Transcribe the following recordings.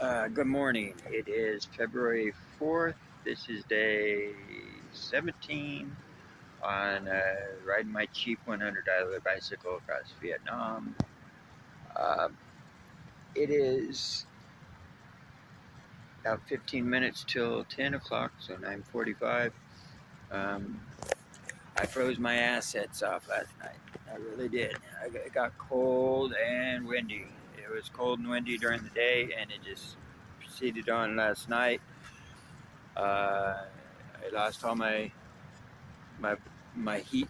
Good morning. It is February 4th. This is day 17 on riding my cheap $100 bicycle across Vietnam. Uh, it is about 15 minutes till 10 o'clock, so 9:45. Um, I froze my assets off last night. I really did. It got cold and windy. It was cold and windy during the day, and it just proceeded on last night. I lost all my my heat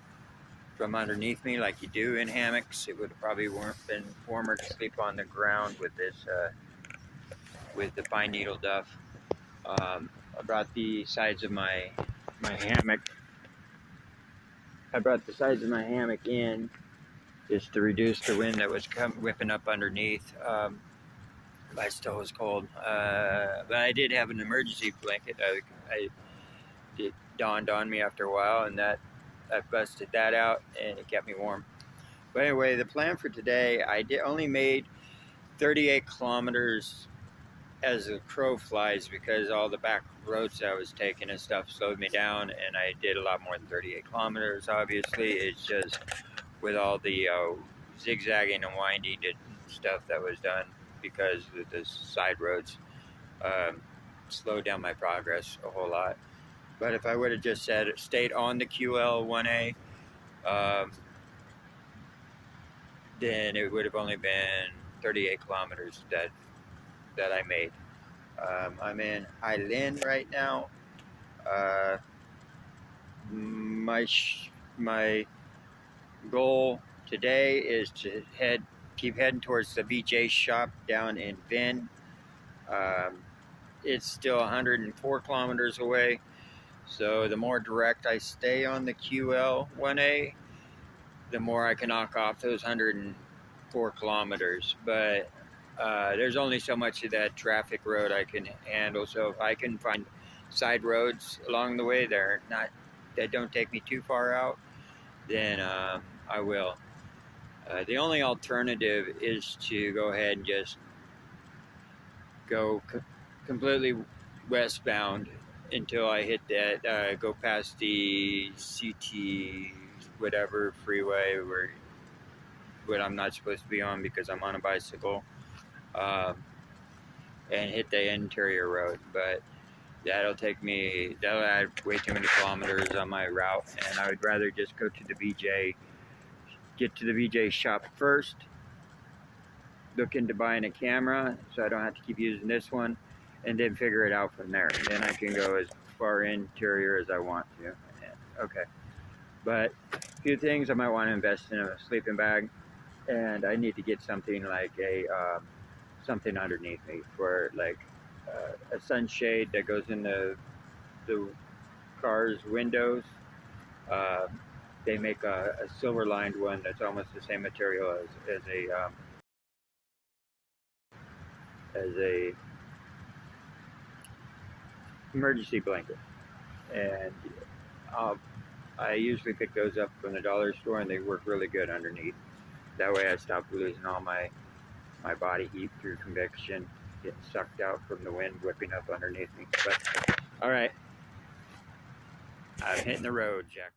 from underneath me, like you do in hammocks. It would have probably been warmer to sleep on the ground with this with the pine needle duff. I brought the sides of my hammock. I brought the sides of my hammock in just to reduce the wind that was whipping up underneath. I still was cold, but I did have an emergency blanket. It dawned on me after a while, and that I busted that out, and it kept me warm. But anyway, the plan for today, only made 38 kilometers as the crow flies because all the back roads I was taking and stuff slowed me down, and I did a lot more than 38 kilometers. Obviously, it's just with all the zigzagging and winding and stuff that was done because of the side roads slowed down my progress a whole lot. But if I would have just stayed on the QL 1A, then it would have only been 38 kilometers that I made. I'm in Hai Linh right now. My goal today is to keep heading towards the VJ shop down in Vinh. It's still 104 kilometers away, so the more direct I stay on the QL 1A, the more I can knock off those 104 kilometers. But there's only so much of that traffic road I can handle. So if I can find side roads along the way that don't take me too far out, then I will. The only alternative is to go ahead and just go completely westbound until I hit that, go past the CT whatever freeway where what I'm not supposed to be on because I'm on a bicycle, and hit the interior road. But that'll add way too many kilometers on my route, and I would rather just go to the VJ, get to the VJ shop first, look into buying a camera so I don't have to keep using this one, and then figure it out from there. Then I can go as far interior as I want to. Okay. But a few things, I might want to invest in a sleeping bag, and I need to get something like something underneath me for like a sunshade that goes in the car's windows. Uh, they make a silver lined one that's almost the same material as a emergency blanket, and I usually pick those up from the dollar store, and they work really good underneath. That way I stop losing all my body heat through convection, getting sucked out from the wind whipping up underneath me. But all right, I'm hitting the road, Jack.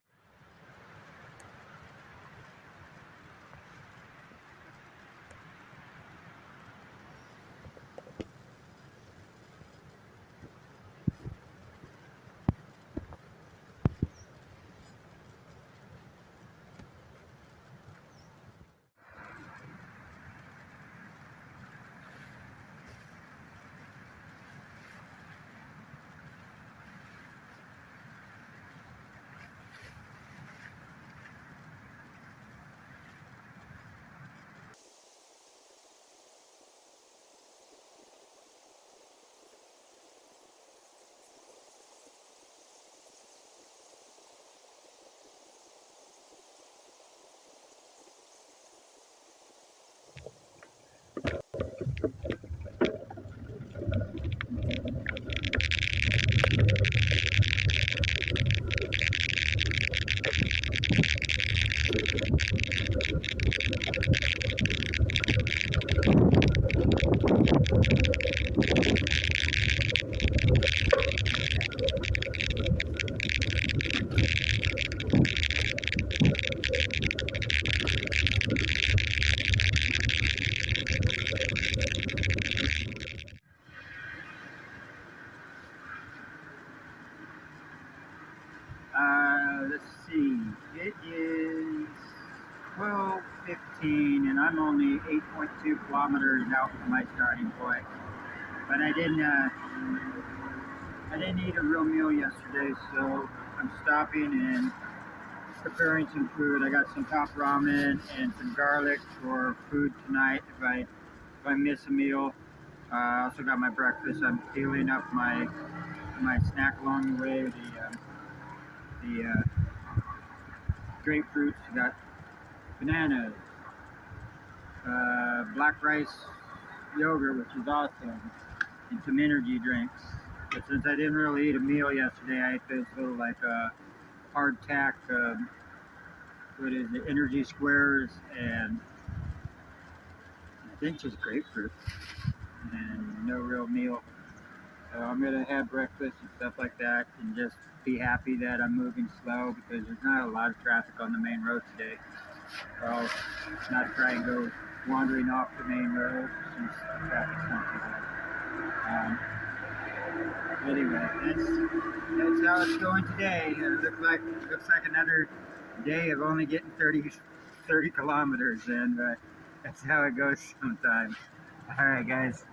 kilometers out from my starting point. But I didn't eat a real meal yesterday, so I'm stopping and preparing some food. I got some top ramen and some garlic for food tonight if I miss a meal. I also got my breakfast. I'm peeling up my snack along the way. The grapefruits. I got bananas, black rice yogurt, which is awesome, and some energy drinks. But since I didn't really eat a meal yesterday, I ate this little like hardtack, what is it, energy squares, and I think just grapefruit, and no real meal. So I'm gonna have breakfast and stuff like that, and just be happy that I'm moving slow because there's not a lot of traffic on the main road today. So I'll not try and go wandering off the main road since the traffic's not too bad. Anyway, that's how it's going today. It looks like another day of only getting 30 kilometers, and that's how it goes sometimes. All right, guys.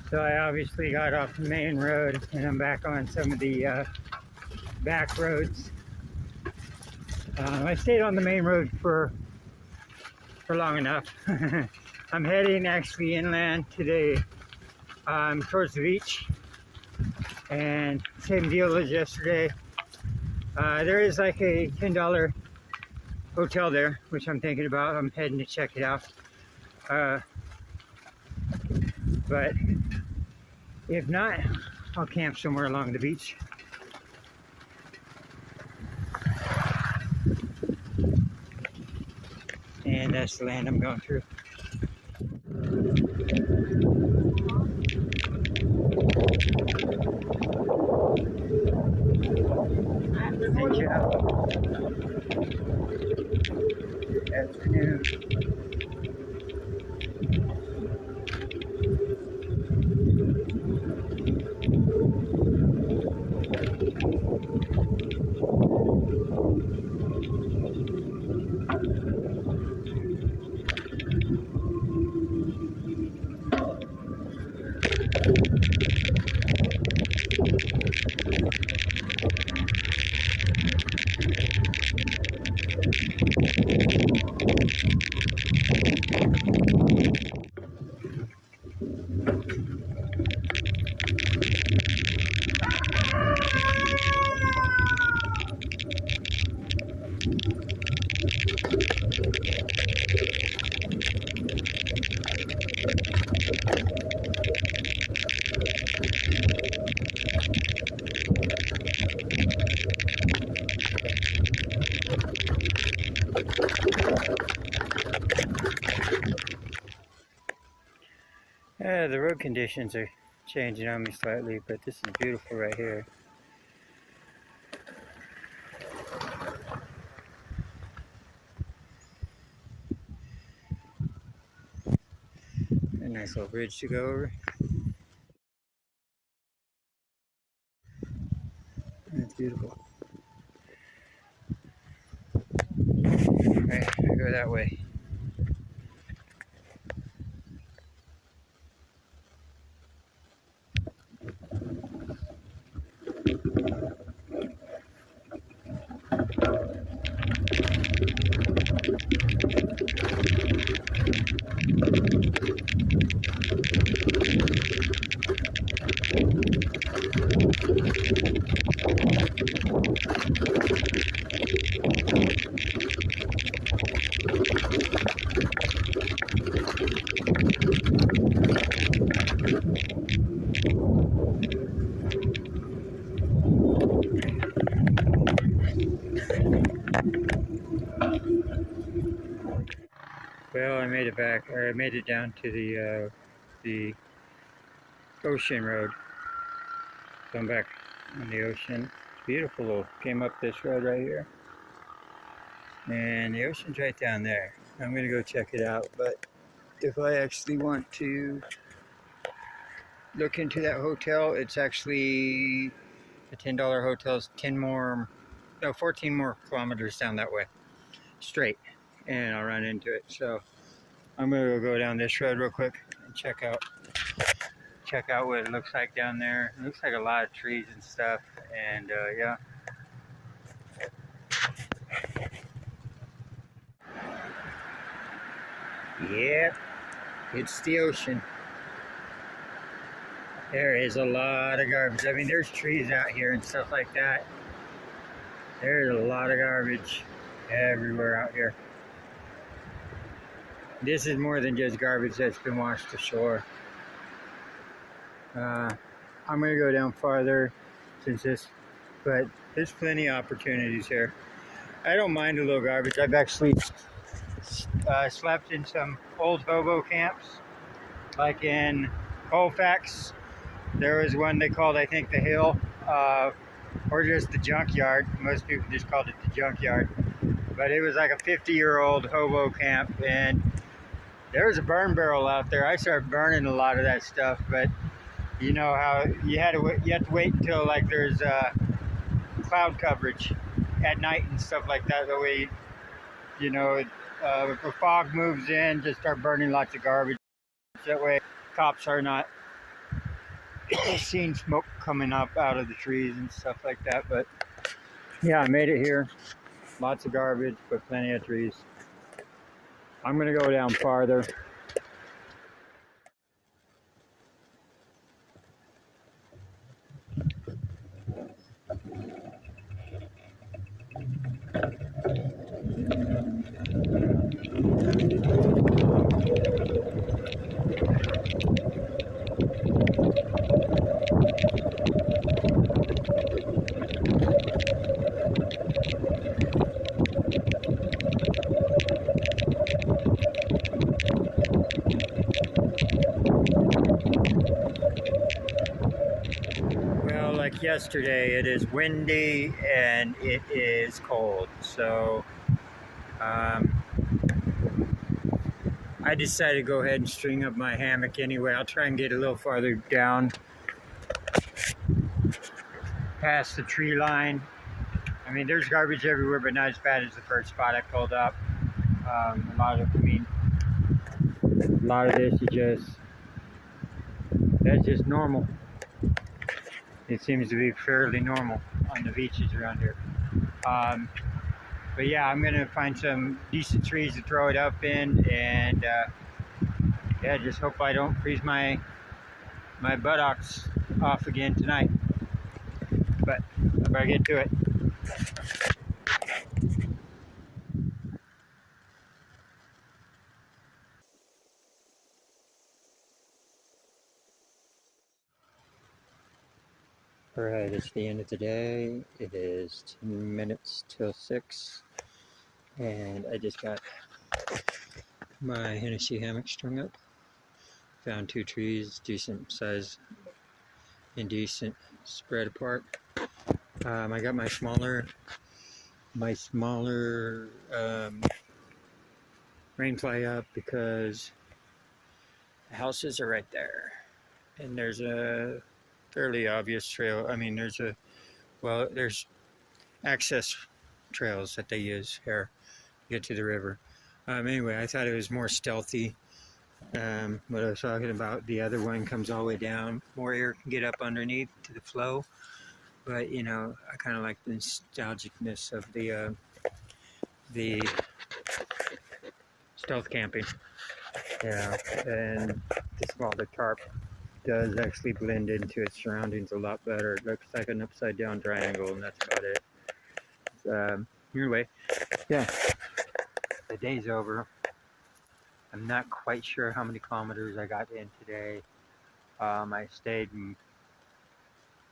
So I obviously got off the main road and I'm back on some of the back roads. I stayed on the main road for long enough. I'm heading actually inland today, towards the beach, and same deal as yesterday. There is like a $10 hotel there, which I'm thinking about. I'm heading to check it out. But if not, I'll camp somewhere along the beach. And that's the land I'm going through. Thank you. Afternoon. The road conditions are changing on me slightly, but this is beautiful right here. A nice little bridge to go over. That's beautiful. Alright, I go that way. Well, I made it back, or I made it down to the ocean road. So I'm back on the ocean. It's beautiful. Came up this road right here, and the ocean's right down there. I'm gonna go check it out. But if I actually want to look into that hotel, it's actually the $10 hotel's 14 more kilometers down that way, straight, and I'll run into it. So I'm gonna go down this road real quick and check out what it looks like down there. It looks like a lot of trees and stuff, and yeah. Yep, it's the ocean. There is a lot of garbage. I mean, there's trees out here and stuff like that. There's a lot of garbage. everywhere out here. This is more than just garbage that's been washed ashore. I'm gonna go down farther since this, but there's plenty of opportunities here. I don't mind a little garbage. I've actually slept in some old hobo camps, like in Colfax. There was one they called, I think, the Hill, or just the junkyard. Most people just called it the junkyard. But it was like a 50-year-old hobo camp, and there was a burn barrel out there. I started burning a lot of that stuff, but you know how you have to wait until like there's cloud coverage at night and stuff like that. That way, you know, if a fog moves in, just start burning lots of garbage. That way, cops are not seeing smoke coming up out of the trees and stuff like that. But yeah, I made it here. Lots of garbage, but plenty of trees. I'm gonna go down farther. Well, like yesterday, it is windy and it is cold. So I decided to go ahead and string up my hammock anyway. I'll try and get a little farther down past the tree line. I mean, there's garbage everywhere, but not as bad as the first spot I pulled up. A lot of this is that's just normal. It seems to be fairly normal on the beaches around here. But yeah, I'm gonna find some decent trees to throw it up in, and yeah, just hope I don't freeze my buttocks off again tonight. But I better get to it. Alright, it's the end of the day. It is 10 minutes till 6, and I just got my Hennessy hammock strung up. Found 2 trees, decent size and decent spread apart. I got my smaller rainfly up because the houses are right there, and there's a fairly obvious trail. I mean, there's access trails that they use here to get to the river. Anyway, I thought it was more stealthy. What I was talking about, the other one comes all the way down. More air can get up underneath to the flow. But, you know, I kind of like the nostalgicness of the stealth camping. Yeah, and the smaller tarp does actually blend into its surroundings a lot better. It looks like an upside down triangle, and that's about it. Anyway, yeah, the day's over. I'm not quite sure how many kilometers I got in today. I stayed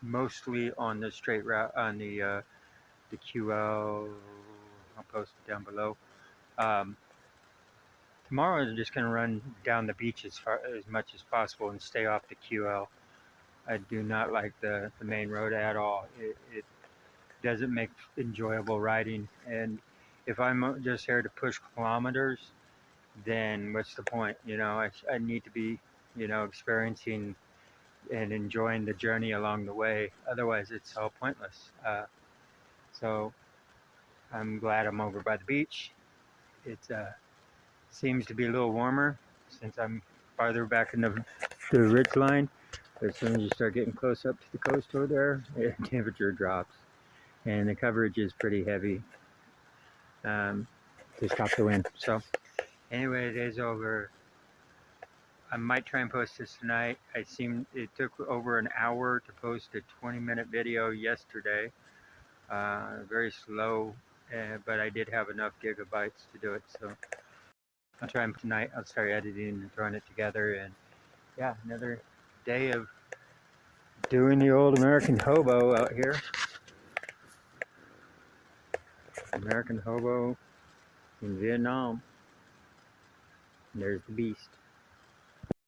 mostly on the straight route, on the QL. I'll post it down below. Tomorrow I'm just going to run down the beach as much as possible and stay off the QL. I do not like the main road at all. It doesn't make enjoyable riding, and if I'm just here to push kilometers, then what's the point? You know, I need to be, you know, experiencing and enjoying the journey along the way. Otherwise, it's all pointless. So I'm glad I'm over by the beach. It seems to be a little warmer since I'm farther back in the ridge line. But as soon as you start getting close up to the coast over there, the temperature drops, and the coverage is pretty heavy to stop the wind. So anyway, the day's over. I might try and post this tonight. It took over an hour to post a 20-minute video yesterday. Very slow but I did have enough gigabytes to do it, so I'll try them tonight. I'll start editing and throwing it together, and yeah, another day of doing the old American hobo out here. American hobo in Vietnam. And there's the beast.